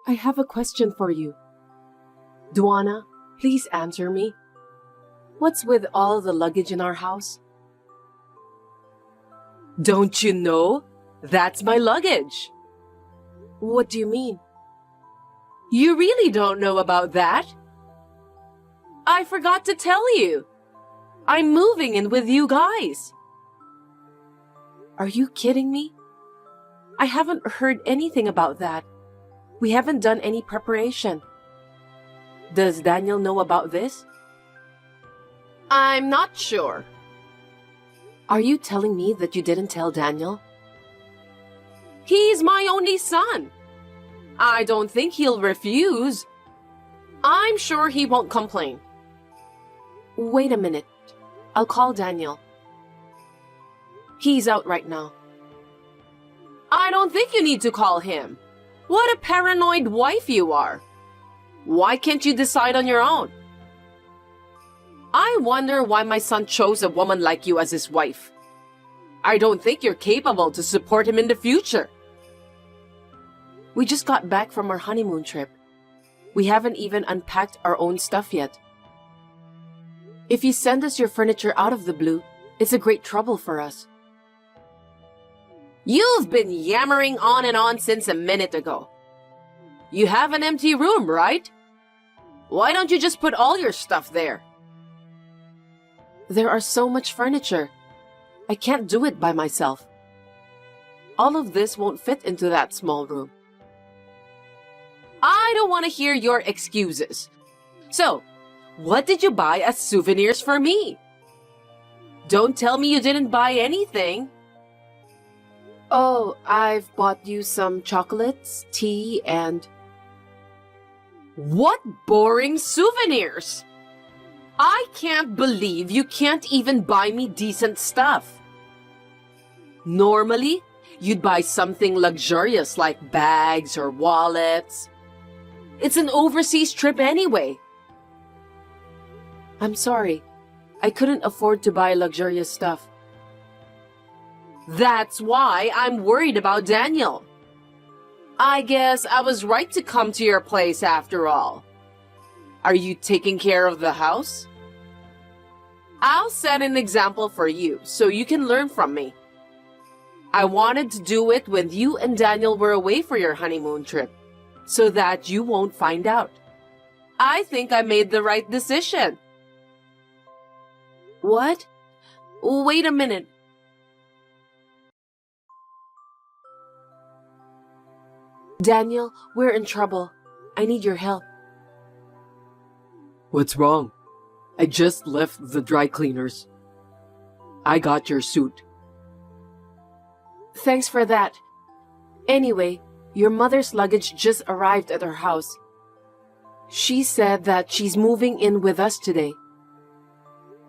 I have a question for you. Duana, please answer me. What's with all the luggage in our house? Don't you know? That's my luggage. What do you mean? You really don't know about that? I forgot to tell you. I'm moving in with you guys. Are you kidding me? I haven't heard anything about that. We haven't done any preparation. Does Daniel know about this? I'm not sure. Are you telling me that you didn't tell Daniel? He's my only son. I don't think he'll refuse. I'm sure he won't complain. Wait a minute. I'll call Daniel. He's out right now. I don't think you need to call him. What a paranoid wife you are. Why can't you decide on your own? I wonder why my son chose a woman like you as his wife. I don't think you're capable to support him in the future. We just got back from our honeymoon trip. We haven't even unpacked our own stuff yet. If you send us your furniture out of the blue, it's a great trouble for us. You've been yammering on and on since a minute ago. You have an empty room, right? Why don't you just put all your stuff there? There are so much furniture. I can't do it by myself. All of this won't fit into that small room. I don't want to hear your excuses. So, what did you buy as souvenirs for me? Don't tell me you didn't buy anything. Oh, I've bought you some chocolates, tea, and... What boring souvenirs! I can't believe you can't even buy me decent stuff. Normally, you'd buy something luxurious like bags or wallets. It's an overseas trip anyway. I'm sorry. I couldn't afford to buy luxurious stuff. That's why I'm worried about Daniel. I guess I was right to come to your place after all. Are you taking care of the house? I'll set an example for you so you can learn from me. I wanted to do it when you and Daniel were away for your honeymoon trip, so that you won't find out. I think I made the right decision. What? Wait a minute. Daniel, we're in trouble. I need your help. What's wrong? I just left the dry cleaners. I got your suit. Thanks for that. Anyway, your mother's luggage just arrived at her house. She said that she's moving in with us today.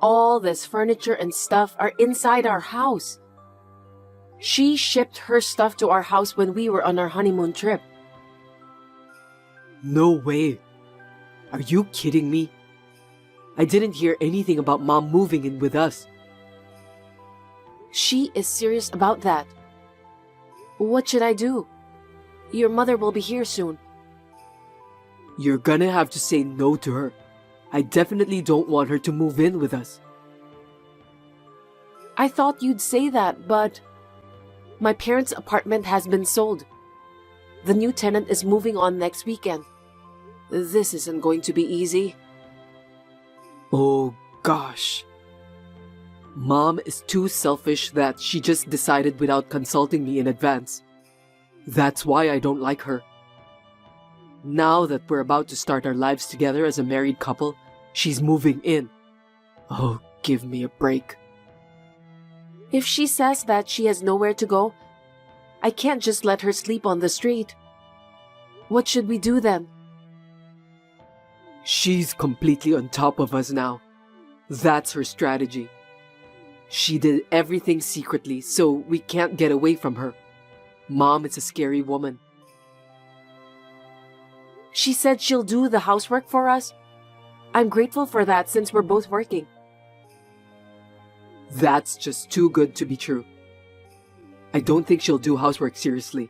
All this furniture and stuff are inside our house. She shipped her stuff to our house when we were on our honeymoon trip. No way. Are you kidding me? I didn't hear anything about Mom moving in with us. She is serious about that. What should I do? Your mother will be here soon. You're gonna have to say no to her. I definitely don't want her to move in with us. I thought you'd say that, but... My parents' apartment has been sold. The new tenant is moving on next weekend. This isn't going to be easy. Oh gosh. Mom is too selfish that she just decided without consulting me in advance. That's why I don't like her. Now that we're about to start our lives together as a married couple, she's moving in. Oh, give me a break. If she says that she has nowhere to go, I can't just let her sleep on the street. What should we do then? She's completely on top of us now. That's her strategy. She did everything secretly, so we can't get away from her. Mom is a scary woman. She said she'll do the housework for us. I'm grateful for that since we're both working. That's just too good to be true. I don't think she'll do housework seriously.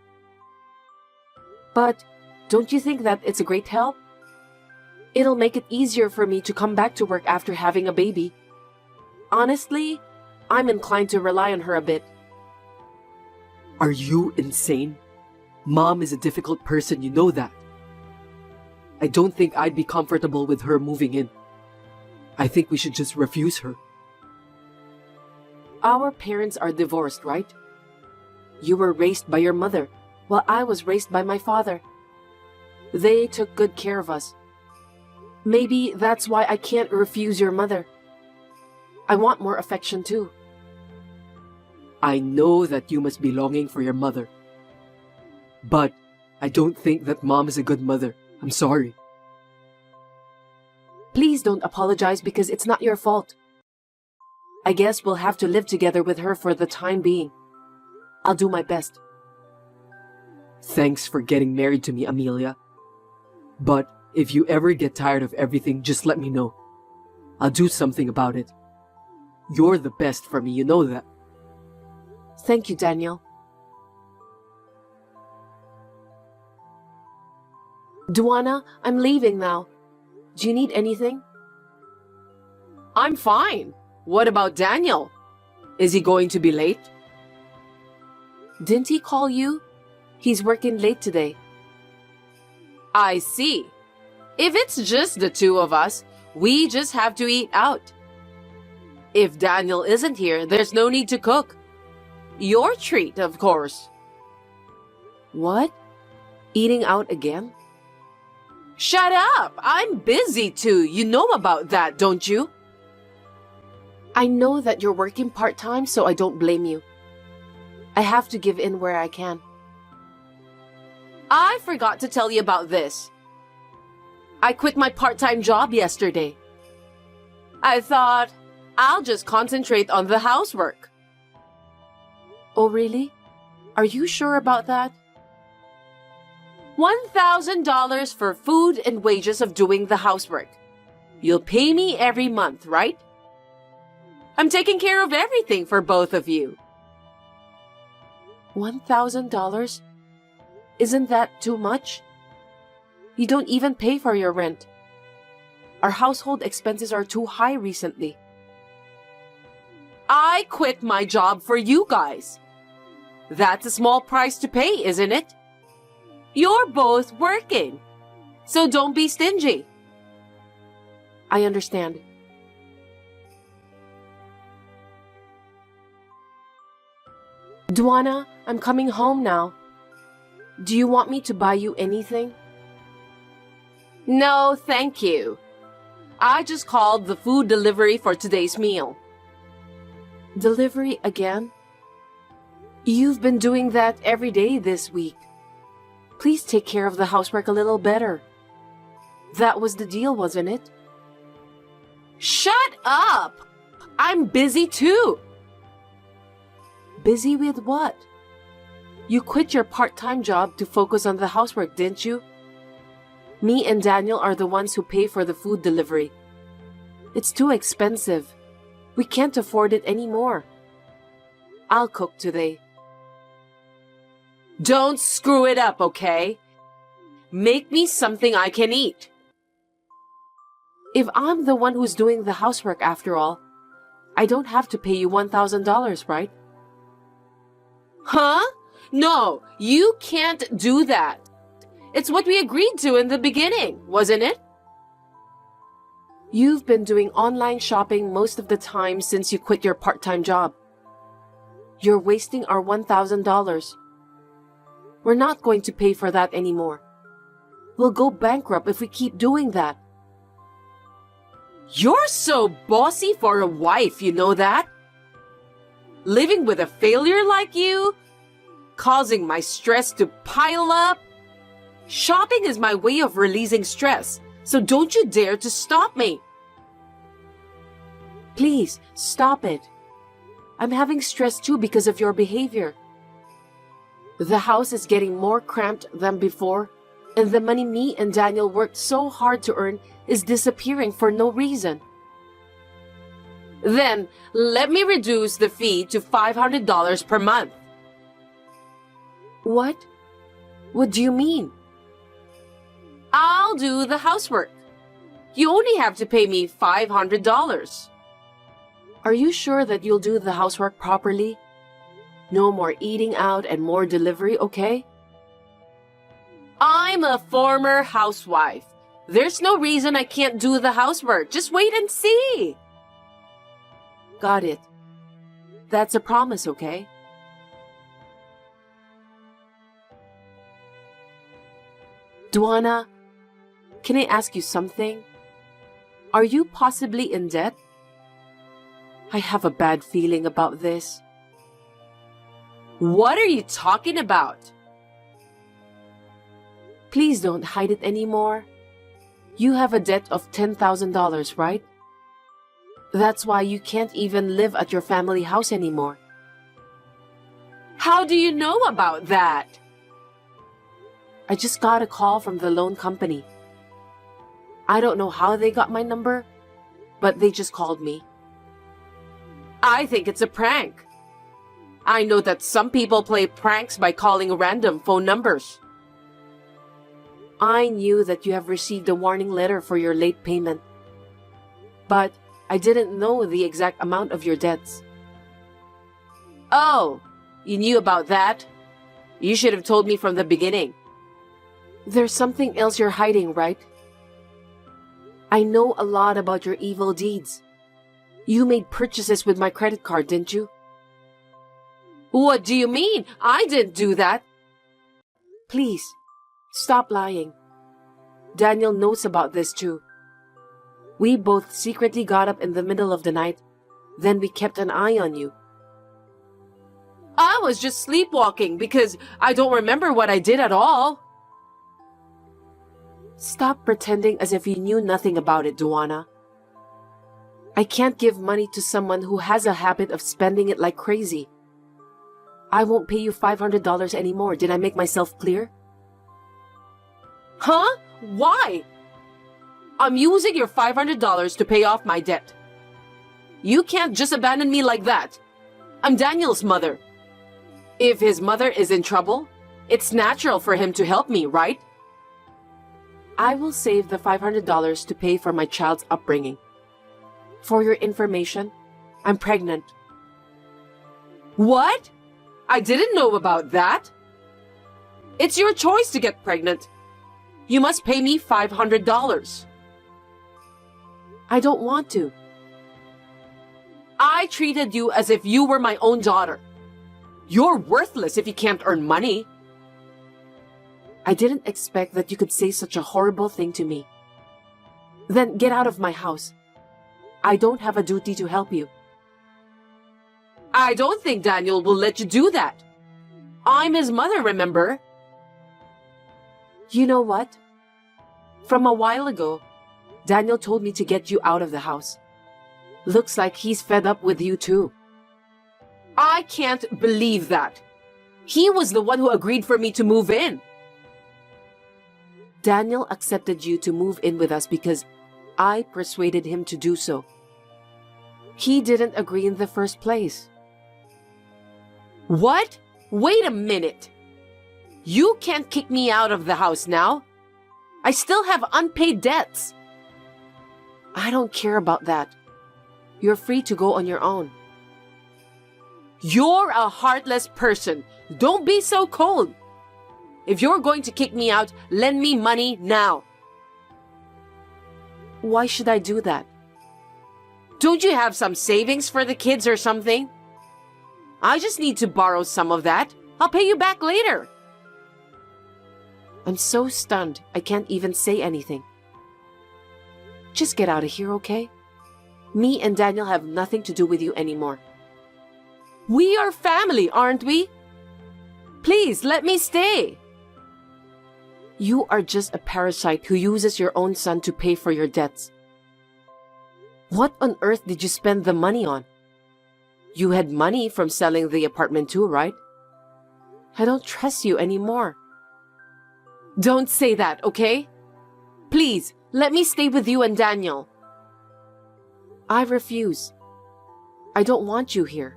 But Don't you think that it's a great help? It'll make it easier for me to come back to work after having a baby. Honestly, I'm inclined to rely on her a bit. Are you insane? Mom is a difficult person, you know that. I don't think I'd be comfortable with her moving in. I think we should just refuse her. Our parents are divorced, right? You were raised by your mother, while I was raised by my father. They took good care of us. Maybe that's why I can't refuse your mother. I want more affection too. I know that you must be longing for your mother. But I don't think that Mom is a good mother. I'm sorry. Please don't apologize because it's not your fault. I guess we'll have to live together with her for the time being. I'll do my best. Thanks for getting married to me, Amelia. But if you ever get tired of everything, just let me know. I'll do something about it. You're the best for me, you know that. Thank you, Daniel. Duana, I'm leaving now. Do you need anything? I'm fine. What about Daniel? Is he going to be late? Didn't he call you? He's working late today. I see. If it's just the two of us, we just have to eat out. If Daniel isn't here, there's no need to cook. Your treat, of course. What? Eating out again? Shut up! I'm busy too. You know about that, don't you? I know that you're working part-time, so I don't blame you. I have to give in where I can. I forgot to tell you about this. I quit my part-time job yesterday. I thought I'll just concentrate on the housework. Oh, really? Are you sure about that? $1,000 for food and wages of doing the housework. You'll pay me every month, right? I'm taking care of everything for both of you. $1,000? Isn't that too much? You don't even pay for your rent. Our household expenses are too high recently. I quit my job for you guys. That's a small price to pay, isn't it? You're both working, so don't be stingy. I understand. Duana, I'm coming home now. Do you want me to buy you anything? No, thank you. I just called the food delivery for today's meal. Delivery again? You've been doing that every day this week. Please take care of the housework a little better. That was the deal, wasn't it? Shut up! I'm busy too. Busy with what? You quit your part-time job to focus on the housework, didn't you? Me and Daniel are the ones who pay for the food delivery. It's too expensive. We can't afford it anymore. I'll cook today. Don't screw it up, okay? Make me something I can eat. If I'm the one who's doing the housework after all, I don't have to pay you $1,000, right? Huh? No, you can't do that. It's what we agreed to in the beginning, wasn't it? You've been doing online shopping most of the time since you quit your part-time job. You're wasting our $1,000. We're not going to pay for that anymore. We'll go bankrupt if we keep doing that. You're so bossy for a wife, you know that? Living with a failure like you, causing my stress to pile up. Shopping is my way of releasing stress, so don't you dare to stop me. Please, stop it. I'm having stress too because of your behavior. The house is getting more cramped than before, and the money me and Daniel worked so hard to earn is disappearing for no reason. Then, let me reduce the fee to $500 per month. What? What do you mean? I'll do the housework. You only have to pay me $500. Are you sure that you'll do the housework properly? No more eating out and more delivery, okay? I'm a former housewife. There's no reason I can't do the housework. Just wait and see. Got it. That's a promise, okay? Duana, can I ask you something? Are you possibly in debt? I have a bad feeling about this. What are you talking about? Please don't hide it anymore. You have a debt of $10,000, right? That's why you can't even live at your family house anymore. How do you know about that? I just got a call from the loan company. I don't know how they got my number, but they just called me. I think it's a prank. I know that some people play pranks by calling random phone numbers. I knew that you have received a warning letter for your late payment, but I didn't know the exact amount of your debts. Oh, you knew about that? You should have told me from the beginning. There's something else you're hiding, right? I know a lot about your evil deeds. You made purchases with my credit card, didn't you? What do you mean? I didn't do that. Please, stop lying. Daniel knows about this too. We both secretly got up in the middle of the night. Then we kept an eye on you. I was just sleepwalking because I don't remember what I did at all. Stop pretending as if you knew nothing about it, Duana. I can't give money to someone who has a habit of spending it like crazy. I won't pay you $500 anymore. Did I make myself clear? Huh? Why? I'm using your $500 to pay off my debt. You can't just abandon me like that. I'm Daniel's mother. If his mother is in trouble, it's natural for him to help me, right? I will save the $500 to pay for my child's upbringing. For your information, I'm pregnant. What? I didn't know about that. It's your choice to get pregnant. You must pay me $500. I don't want to. I treated you as if you were my own daughter. You're worthless if you can't earn money. I didn't expect that you could say such a horrible thing to me. Then get out of my house. I don't have a duty to help you. I don't think Daniel will let you do that. I'm his mother, remember? You know what? From a while ago, Daniel told me to get you out of the house. Looks like he's fed up with you too. I can't believe that. He was the one who agreed for me to move in. Daniel accepted you to move in with us because I persuaded him to do so. He didn't agree in the first place. What? Wait a minute. You can't kick me out of the house now. I still have unpaid debts. I don't care about that. You're free to go on your own. You're a heartless person. Don't be so cold. If you're going to kick me out, lend me money now. Why should I do that? Don't you have some savings for the kids or something? I just need to borrow some of that. I'll pay you back later. I'm so stunned, I can't even say anything. Just get out of here, okay? Me and Daniel have nothing to do with you anymore. We are family, aren't we? Please, let me stay. You are just a parasite who uses your own son to pay for your debts. What on earth did you spend the money on? You had money from selling the apartment too, right? I don't trust you anymore. Don't say that, okay? Please, let me stay with you and Daniel. I refuse. I don't want you here.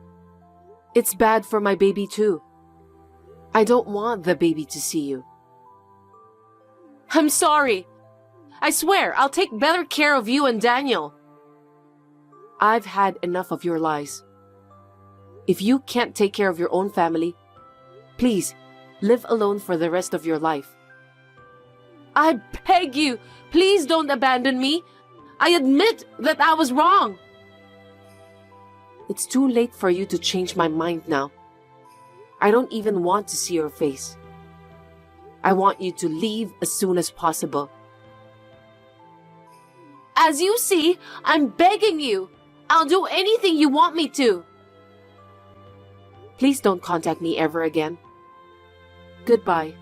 It's bad for my baby too. I don't want the baby to see you. I'm sorry. I swear, I'll take better care of you and Daniel. I've had enough of your lies. If you can't take care of your own family, please, live alone for the rest of your life. I beg you, please don't abandon me. I admit that I was wrong. It's too late for you to change my mind now. I don't even want to see your face. I want you to leave as soon as possible. As you see, I'm begging you. I'll do anything you want me to. Please don't contact me ever again. Goodbye.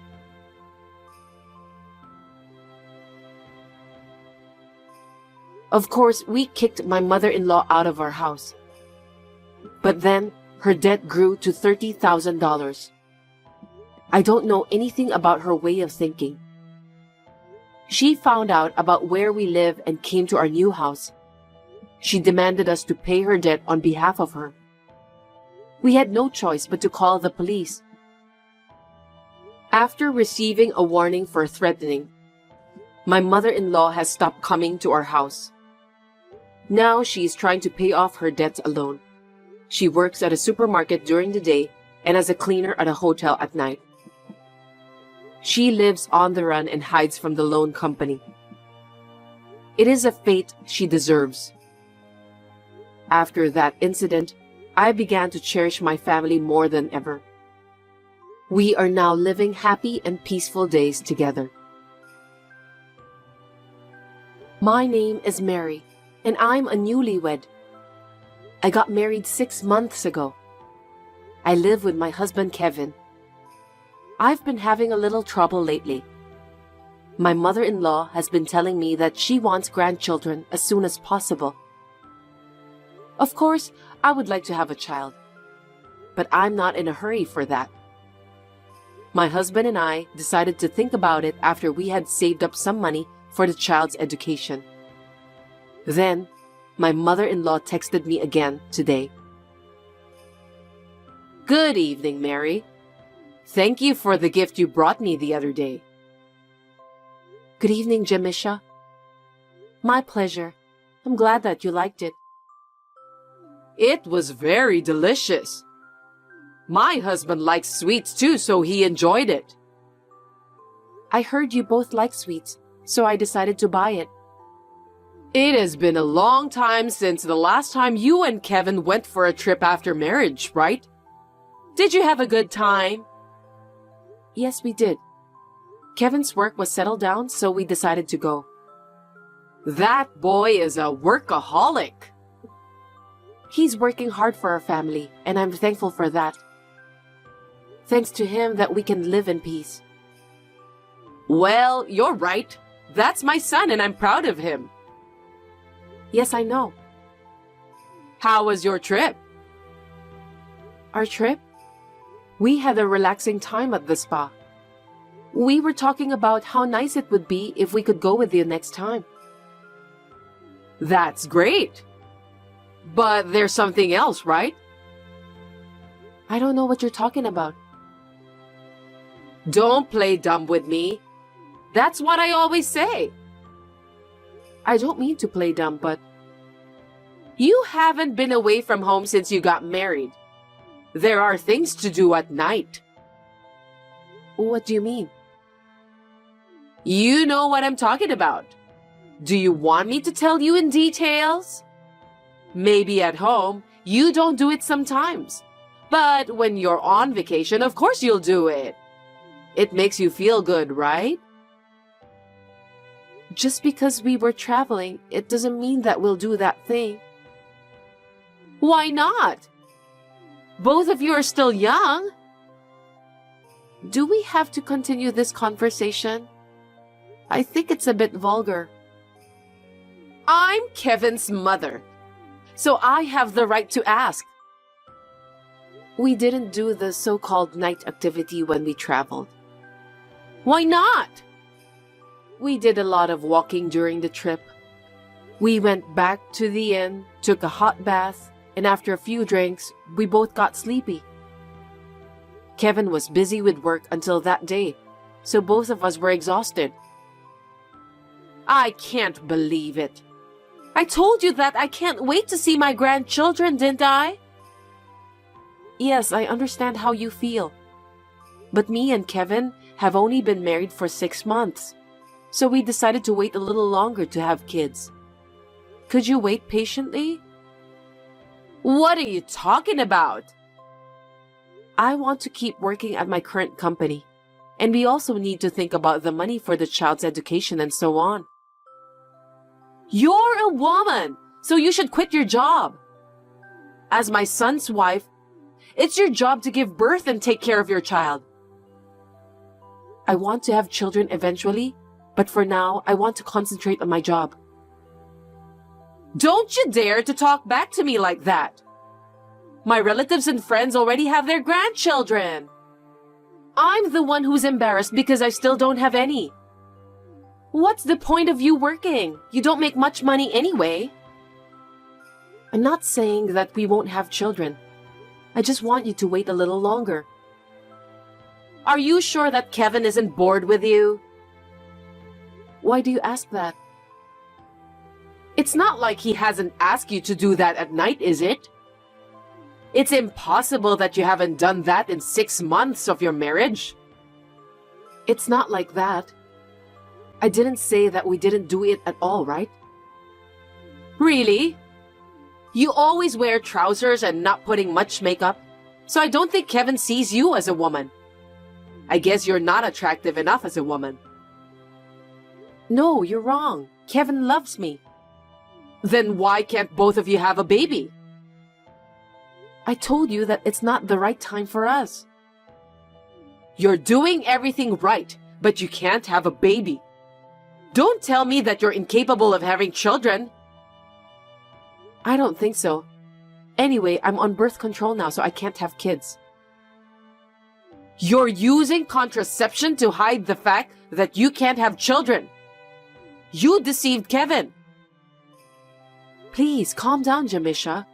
Of course, we kicked my mother-in-law out of our house. But then, her debt grew to $30,000. I don't know anything about her way of thinking. She found out about where we live and came to our new house. She demanded us to pay her debt on behalf of her. We had no choice but to call the police. After receiving a warning for threatening, my mother-in-law has stopped coming to our house. Now she is trying to pay off her debts alone. She works at a supermarket during the day and as a cleaner at a hotel at night. She lives on the run and hides from the loan company. It is a fate she deserves. After that incident, I began to cherish my family more than ever. We are now living happy and peaceful days together. My name is Mary, and I'm a newlywed. I got married 6 months ago. I live with my husband Kevin. I've been having a little trouble lately. My mother-in-law has been telling me that she wants grandchildren as soon as possible. Of course, I would like to have a child, but I'm not in a hurry for that. My husband and I decided to think about it after we had saved up some money for the child's education. Then, my mother-in-law texted me again today. Good evening, Mary. Thank you for the gift you brought me the other day. Good evening, Jamisha. My pleasure. I'm glad that you liked it. It was very delicious. My husband likes sweets too, so he enjoyed it. I heard you both like sweets, so I decided to buy it. It has been a long time since the last time you and Kevin went for a trip after marriage, right? Did you have a good time? Yes, we did. Kevin's work was settled down, so we decided to go. That boy is a workaholic. He's working hard for our family, and I'm thankful for that. Thanks to him that we can live in peace. Well, you're right. That's my son, and I'm proud of him. Yes, I know. How was your trip? Our trip? We had a relaxing time at the spa. We were talking about how nice it would be if we could go with you next time. That's great. But there's something else, right? I don't know what you're talking about. Don't play dumb with me. That's what I always say. I don't mean to play dumb, but... You haven't been away from home since you got married. There are things to do at night. What do you mean? You know what I'm talking about. Do you want me to tell you in details? Maybe at home, you don't do it sometimes. But when you're on vacation, of course you'll do it. It makes you feel good, right? Just because we were traveling, it doesn't mean that we'll do that thing. Why not? Both of you are still young. Do we have to continue this conversation? I think it's a bit vulgar. I'm Kevin's mother, so I have the right to ask. We didn't do the so-called night activity when we traveled. Why not? We did a lot of walking during the trip. We went back to the inn, took a hot bath, and after a few drinks, we both got sleepy. Kevin was busy with work until that day, so both of us were exhausted. I can't believe it. I told you that I can't wait to see my grandchildren, didn't I? Yes, I understand how you feel. But me and Kevin have only been married for 6 months, so we decided to wait a little longer to have kids. Could you wait patiently? What are you talking about? I want to keep working at my current company, and we also need to think about the money for the child's education and so on. You're a woman, so you should quit your job. As my son's wife, it's your job to give birth and take care of your child. I want to have children eventually, but for now, I want to concentrate on my job. Don't you dare to talk back to me like that. My relatives and friends already have their grandchildren. I'm the one who's embarrassed because I still don't have any. What's the point of you working? You don't make much money anyway. I'm not saying that we won't have children. I just want you to wait a little longer. Are you sure that Kevin isn't bored with you? Why do you ask that? It's not like he hasn't asked you to do that at night, is it? It's impossible that you haven't done that in 6 months of your marriage. It's not like that. I didn't say that we didn't do it at all, right? Really? You always wear trousers and not putting much makeup, so I don't think Kevin sees you as a woman. I guess you're not attractive enough as a woman. No, you're wrong. Kevin loves me. Then why can't both of you have a baby? I told you that it's not the right time for us. You're doing everything right, but you can't have a baby. Don't tell me that you're incapable of having children. I don't think so. Anyway, I'm on birth control now, so I can't have kids. You're using contraception to hide the fact that you can't have children. You deceived Kevin. Please, calm down, Jamisha.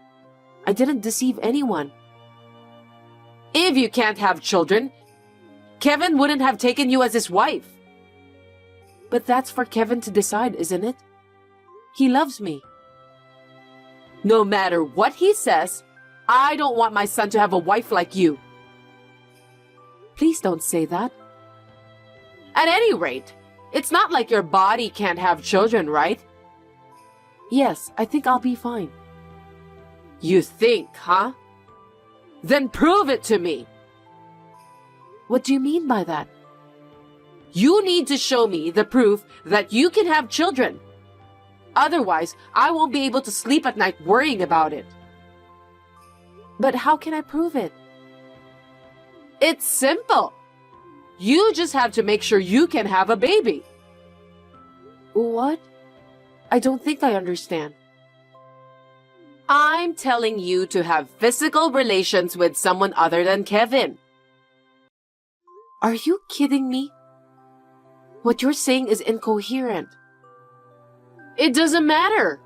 I didn't deceive anyone. If you can't have children, Kevin wouldn't have taken you as his wife. But that's for Kevin to decide, isn't it? He loves me. No matter what he says, I don't want my son to have a wife like you. Please don't say that. At any rate, it's not like your body can't have children, right? Yes, I think I'll be fine. You think, huh? Then prove it to me. What do you mean by that? You need to show me the proof that you can have children. Otherwise, I won't be able to sleep at night worrying about it. But how can I prove it? It's simple. You just have to make sure you can have a baby. What? I don't think I understand. I'm telling you to have physical relations with someone other than Kevin. Are you kidding me? What you're saying is incoherent. It doesn't matter.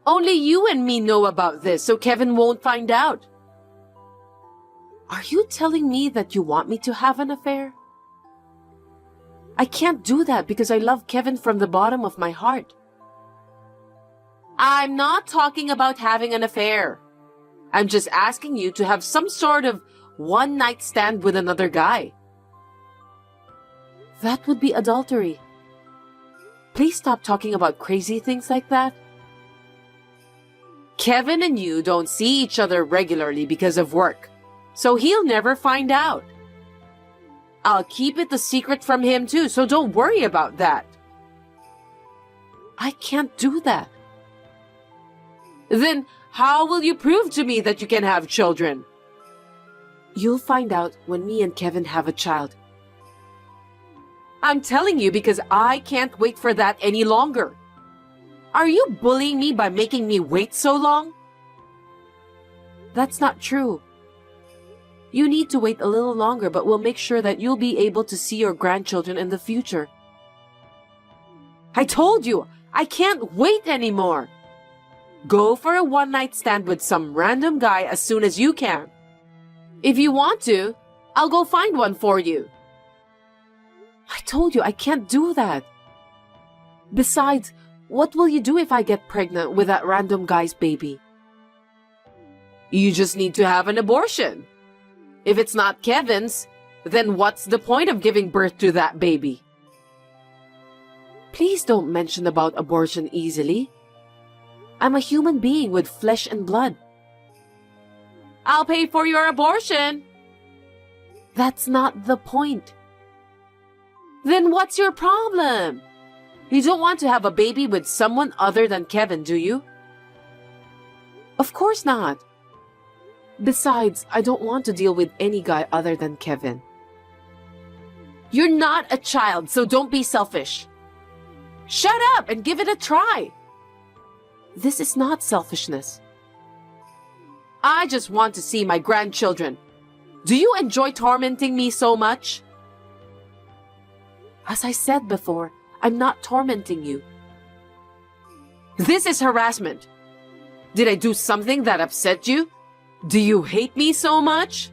Only you and me know about this, so Kevin won't find out. Are you telling me that you want me to have an affair? I can't do that because I love Kevin from the bottom of my heart. I'm not talking about having an affair. I'm just asking you to have some sort of one-night stand with another guy. That would be adultery. Please stop talking about crazy things like that. Kevin and you don't see each other regularly because of work, so he'll never find out. I'll keep it a secret from him too, so don't worry about that. I can't do that. Then how will you prove to me that you can have children? You'll find out when me and Kevin have a child. I'm telling you because I can't wait for that any longer. Are you bullying me by making me wait so long? That's not true. You need to wait a little longer, but we'll make sure that you'll be able to see your grandchildren in the future. I told you, I can't wait anymore. Go for a one-night stand with some random guy as soon as you can. If you want to, I'll go find one for you. I told you I can't do that. Besides, what will you do if I get pregnant with that random guy's baby? You just need to have an abortion. If it's not Kevin's, then what's the point of giving birth to that baby? Please don't mention about abortion easily. I'm a human being with flesh and blood. I'll pay for your abortion. That's not the point. Then what's your problem? You don't want to have a baby with someone other than Kevin, do you? Of course not. Besides, I don't want to deal with any guy other than Kevin. You're not a child, so don't be selfish. Shut up and give it a try. This is not selfishness. I just want to see my grandchildren. Do you enjoy tormenting me so much? As I said before, I'm not tormenting you. This is harassment. Did I do something that upset you? Do you hate me so much?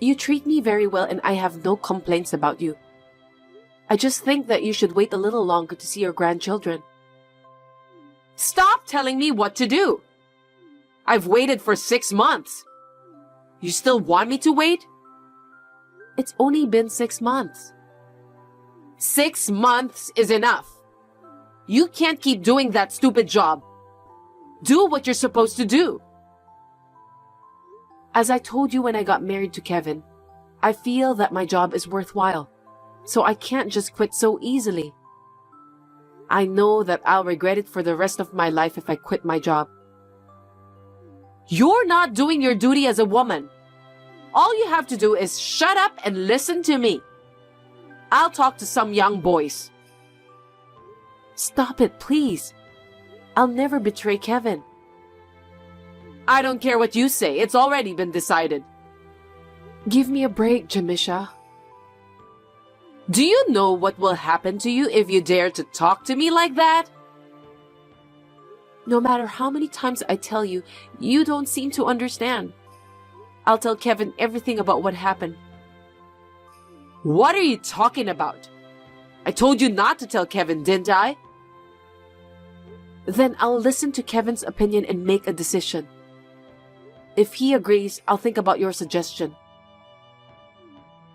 You treat me very well and I have no complaints about you. I just think that you should wait a little longer to see your grandchildren. Stop telling me what to do. I've waited for 6 months. You still want me to wait? It's only been 6 months. 6 months is enough. You can't keep doing that stupid job. Do what you're supposed to do. As I told you when I got married to Kevin, I feel that my job is worthwhile, so I can't just quit so easily. I know that I'll regret it for the rest of my life if I quit my job. You're not doing your duty as a woman. All you have to do is shut up and listen to me. I'll talk to some young boys. Stop it, please. I'll never betray Kevin. I don't care what you say. It's already been decided. Give me a break, Jamisha. Do you know what will happen to you if you dare to talk to me like that? No matter how many times I tell you, you don't seem to understand. I'll tell Kevin everything about what happened. What are you talking about? I told you not to tell Kevin, didn't I? Then I'll listen to Kevin's opinion and make a decision. If he agrees, I'll think about your suggestion.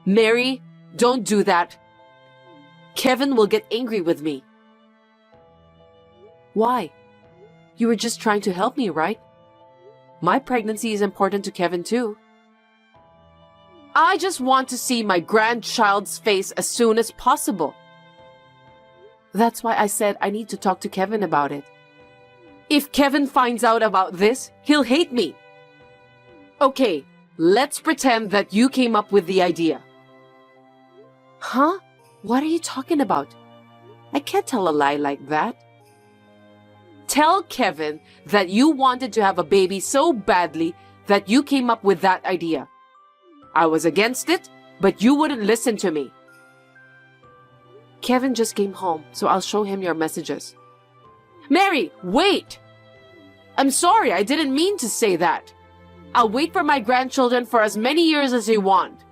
Mary, don't do that. Kevin will get angry with me. Why? You were just trying to help me, right? My pregnancy is important to Kevin too. I just want to see my grandchild's face as soon as possible. That's why I said I need to talk to Kevin about it. If Kevin finds out about this, he'll hate me. Okay, let's pretend that you came up with the idea. Huh? What are you talking about? I can't tell a lie like that. Tell Kevin that you wanted to have a baby so badly that you came up with that idea. I was against it, but you wouldn't listen to me. Kevin just came home, so I'll show him your messages. Mary, wait! I'm sorry, I didn't mean to say that. I'll wait for my grandchildren for as many years as you want.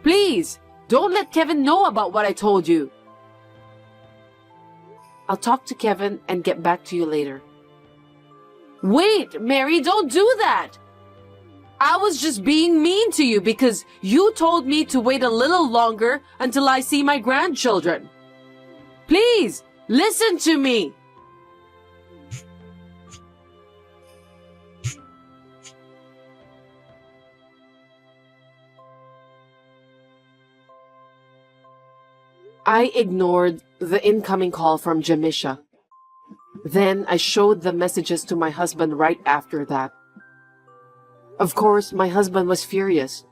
Please, don't let Kevin know about what I told you. I'll talk to Kevin and get back to you later. Wait, Mary, don't do that! I was just being mean to you because you told me to wait a little longer until I see my grandchildren. Please, listen to me! I ignored the incoming call from Jamisha. Then I showed the messages to my husband right after that. Of course, my husband was furious.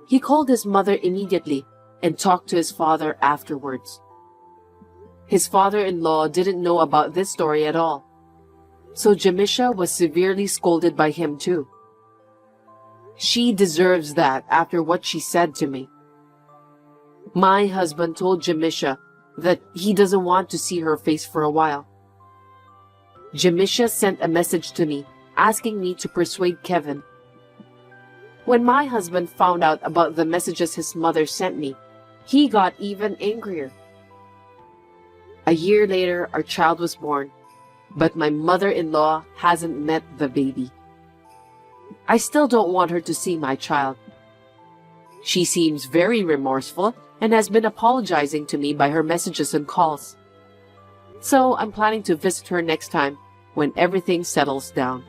He called his mother immediately and talked to his father afterwards. His father-in-law didn't know about this story at all, so Jamisha was severely scolded by him too. She deserves that after what she said to me. My husband told Jamisha that he doesn't want to see her face for a while. Jamisha sent a message to me asking me to persuade Kevin. When my husband found out about the messages his mother sent me, he got even angrier. A year later, our child was born, but my mother-in-law hasn't met the baby. I still don't want her to see my child. She seems very remorseful and has been apologizing to me by her messages and calls. So I'm planning to visit her next time when everything settles down.